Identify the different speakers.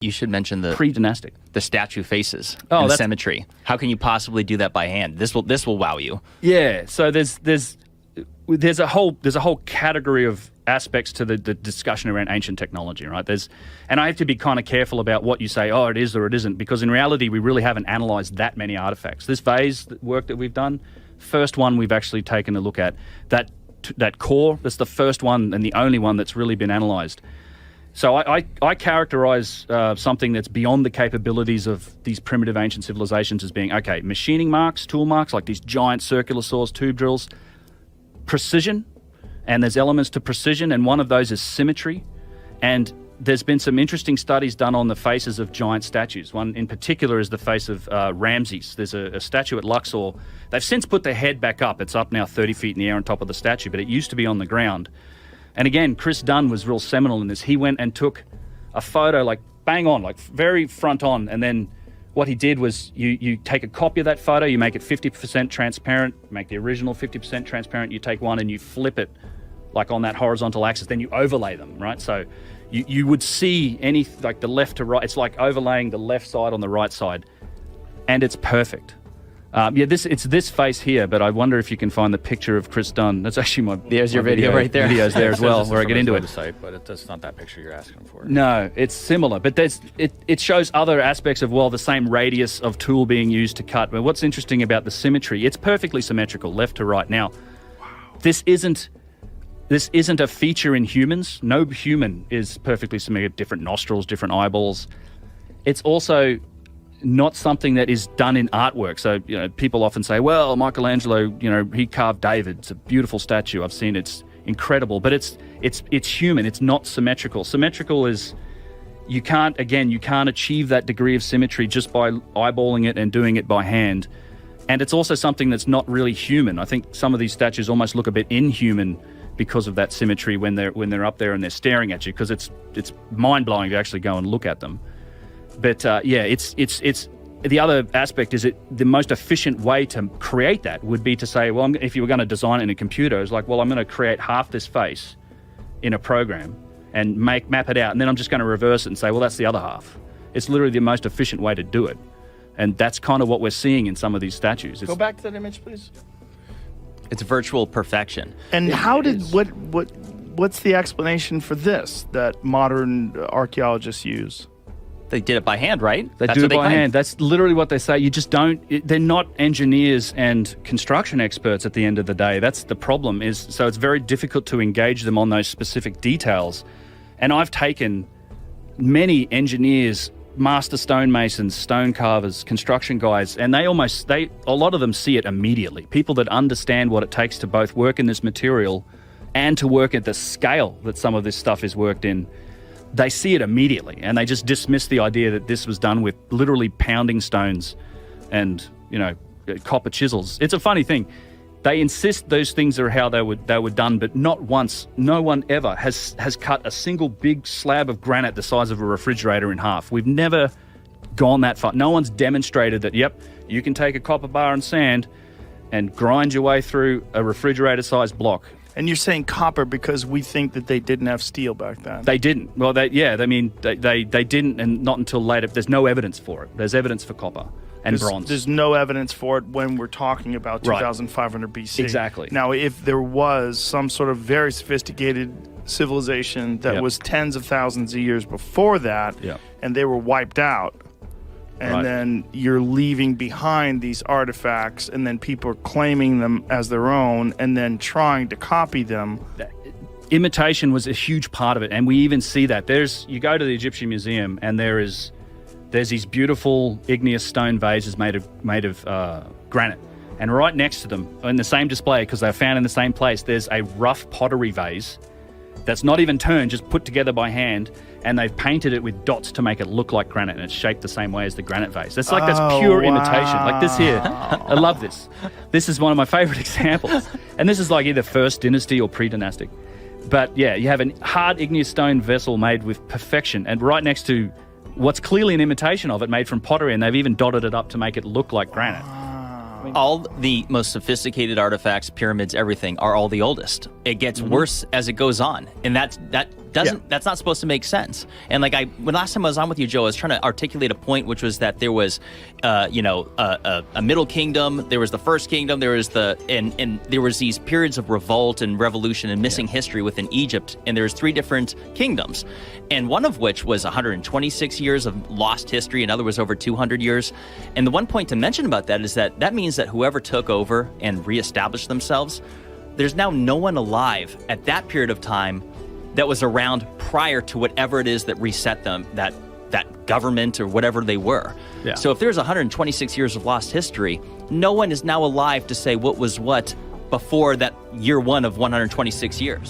Speaker 1: You should mention the
Speaker 2: pre-dynastic,
Speaker 1: the statue faces and the symmetry. How can you possibly do that by hand? This will wow you.
Speaker 2: Yeah. So there's a whole category of aspects to the discussion around ancient technology, right? And I have to be kind of careful about what you say, oh, it is or it isn't, because in reality, we really haven't analyzed that many artifacts. This vase work that we've done, first one we've actually taken a look at, that core, that's the first one and the only one that's really been analyzed. So I characterize something that's beyond the capabilities of these primitive ancient civilizations as being, okay, machining marks, tool marks, like these giant circular saws, tube drills, precision, and there's elements to precision, and one of those is symmetry. And there's been some interesting studies done on the faces of giant statues. One in particular is the face of Ramses. There's a statue at Luxor. They've since put the head back up. It's up now 30 feet in the air on top of the statue, but it used to be on the ground. And again, Chris Dunn was real seminal in this. He went and took a photo, like bang on, like very front on, and then what he did was you take a copy of that photo, you make it 50% transparent, make the original 50% transparent, you take one and you flip it like on that horizontal axis, then you overlay them, right? So you would see like the left to right, it's like overlaying the left side on the right side, and it's perfect. It's this face here, but I wonder if you can find the picture of Chris Dunn. That's actually
Speaker 1: there's your video right there.
Speaker 2: Videos there as well, where I get into it.
Speaker 3: Website, but it's not that picture you're asking for.
Speaker 2: No, it's similar, but it shows other aspects of, well, the same radius of tool being used to cut. But what's interesting about the symmetry, it's perfectly symmetrical, left to right. Now, this isn't a feature in humans. No human is perfectly symmetrical, different nostrils, different eyeballs. It's also not something that is done in artwork. So, people often say, well, Michelangelo, he carved David. It's a beautiful statue. I've seen it. It's incredible, but it's human. It's not symmetrical. Symmetrical is, you can't achieve that degree of symmetry just by eyeballing it and doing it by hand. And it's also something that's not really human. I think some of these statues almost look a bit inhuman because of that symmetry when they're up there and they're staring at you, because it's mind-blowing to actually go and look at them. But it's the other aspect is the most efficient way to create that would be to say, well, if you were going to design it in a computer, it's like, well, I'm going to create half this face in a program and map it out, and then I'm just going to reverse it and say, well, that's the other half. It's literally the most efficient way to do it, and that's kind of what we're seeing in some of these statues.
Speaker 4: Go back to that image, please.
Speaker 1: It's virtual perfection.
Speaker 4: And what's the explanation for this that modern archaeologists use?
Speaker 1: They did it by hand, right?
Speaker 2: They do it by hand. That's literally what they say. You just don't. They're not engineers and construction experts at the end of the day. That's the problem. So it's very difficult to engage them on those specific details. And I've taken many engineers, master stonemasons, stone carvers, construction guys, and a lot of them see it immediately. People that understand what it takes to both work in this material and to work at the scale that some of this stuff is worked in. They see it immediately, and they just dismiss the idea that this was done with literally pounding stones and, copper chisels. It's a funny thing. They insist those things are how they were done, but not once, no one ever has cut a single big slab of granite the size of a refrigerator in half. We've never gone that far. No one's demonstrated that, yep, you can take a copper bar and sand and grind your way through a refrigerator-sized block.
Speaker 4: And you're saying copper because we think that they didn't have steel back then.
Speaker 2: They didn't. Well, they didn't, and not until later. There's no evidence for it. There's evidence for copper and bronze.
Speaker 4: There's no evidence for it when we're talking about 2500 BC.
Speaker 2: Exactly.
Speaker 4: Now, if there was some sort of very sophisticated civilization that was tens of thousands of years before that, and they were wiped out, and then you're leaving behind these artifacts, and then people are claiming them as their own and then trying to copy them.
Speaker 2: Imitation was a huge part of it, and we even see that. You go to the Egyptian Museum, and there's these beautiful igneous stone vases made of granite, and right next to them, in the same display, because they're found in the same place, there's a rough pottery vase that's not even turned, just put together by hand, and they've painted it with dots to make it look like granite, and it's shaped the same way as the granite vase. That's pure imitation. Like this here. I love this. This is one of my favorite examples. And this is like either first dynasty or pre-dynastic. But yeah, you have a hard igneous stone vessel made with perfection, and right next to what's clearly an imitation of it made from pottery, and they've even dotted it up to make it look like granite.
Speaker 1: All the most sophisticated artifacts, pyramids, everything are all the oldest. It gets worse as it goes on, and that That's not supposed to make sense. And like when last time I was on with you, Joe, I was trying to articulate a point, which was that there was, a middle kingdom, there was the first kingdom, there was and there was these periods of revolt and revolution and missing history within Egypt, and there was 3 different kingdoms, and one of which was 126 years of lost history, another was over 200 years. And the one point to mention about that is that means that whoever took over and reestablished themselves, there's now no one alive at that period of time that was around prior to whatever it is that reset them, that government or whatever they were.
Speaker 2: Yeah.
Speaker 1: So if there's 126 years of lost history, no one is now alive to say what was what before that year 1 of 126 years.